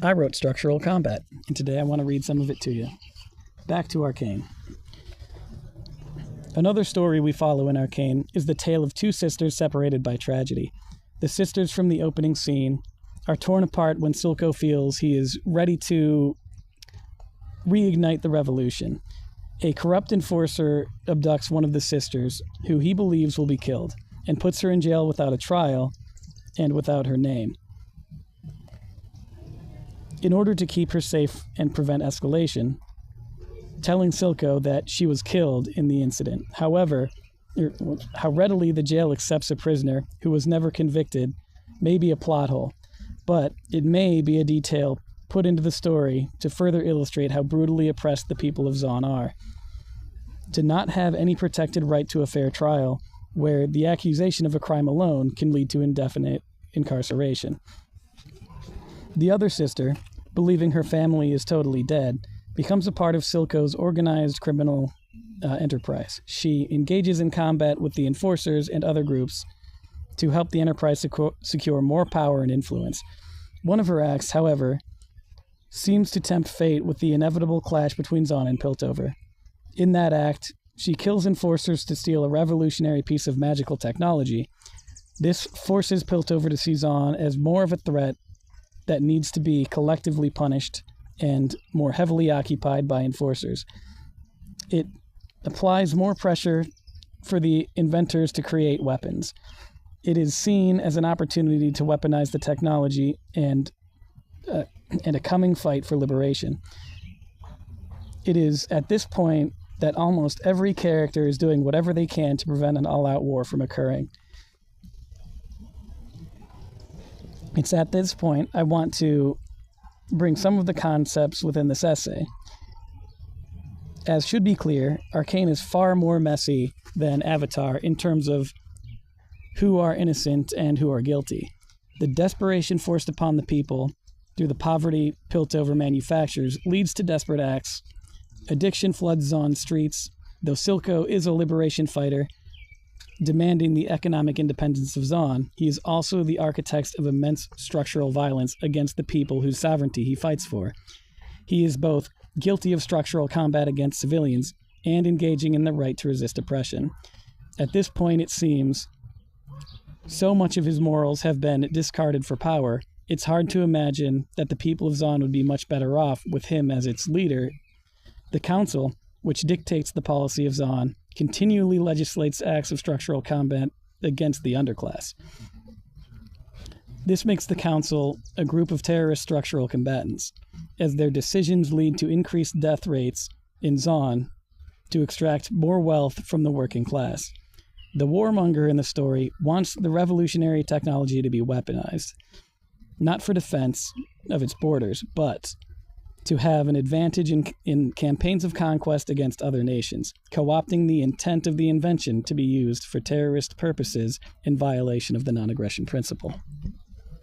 I wrote Structural Combat, and today I want to read some of it to you. Back to Arcane. Another story we follow in Arcane is the tale of two sisters separated by tragedy. The sisters from the opening scene are torn apart when Silco feels he is ready to reignite the revolution. A corrupt enforcer abducts one of the sisters, who he believes will be killed, and puts her in jail without a trial and without her name, in order to keep her safe and prevent escalation, telling Silco that she was killed in the incident. However, how readily the jail accepts a prisoner who was never convicted may be a plot hole, but it may be a detail put into the story to further illustrate how brutally oppressed the people of Zaun are. To not have any protected right to a fair trial, where the accusation of a crime alone can lead to indefinite incarceration. The other sister, believing her family is totally dead, becomes a part of Silco's organized criminal enterprise. She engages in combat with the enforcers and other groups to help the enterprise secure more power and influence. One of her acts, however, seems to tempt fate with the inevitable clash between Zaun and Piltover. In that act, she kills enforcers to steal a revolutionary piece of magical technology. This forces Piltover to see Zaun as more of a threat that needs to be collectively punished and more heavily occupied by enforcers. It applies more pressure for the inventors to create weapons. It is seen as an opportunity to weaponize the technology and a coming fight for liberation. It is at this point that almost every character is doing whatever they can to prevent an all-out war from occurring. It's at this point I want to bring some of the concepts within this essay. As should be clear, Arcane is far more messy than Avatar in terms of who are innocent and who are guilty. The desperation forced upon the people through the poverty Piltover manufactures leads to desperate acts. Addiction floods Zaun streets, though Silco is a liberation fighter demanding the economic independence of Zaun. He is also the architect of immense structural violence against the people whose sovereignty he fights for. He is both guilty of structural combat against civilians and engaging in the right to resist oppression. At this point, it seems so much of his morals have been discarded for power, it's hard to imagine that the people of Zaun would be much better off with him as its leader. The Council, which dictates the policy of Zaun, continually legislates acts of structural combat against the underclass. This makes the Council a group of terrorist structural combatants, as their decisions lead to increased death rates in Zaun to extract more wealth from the working class. The warmonger in the story wants the revolutionary technology to be weaponized, not for defense of its borders, but to have an advantage in campaigns of conquest against other nations, co-opting the intent of the invention to be used for terrorist purposes in violation of the non-aggression principle.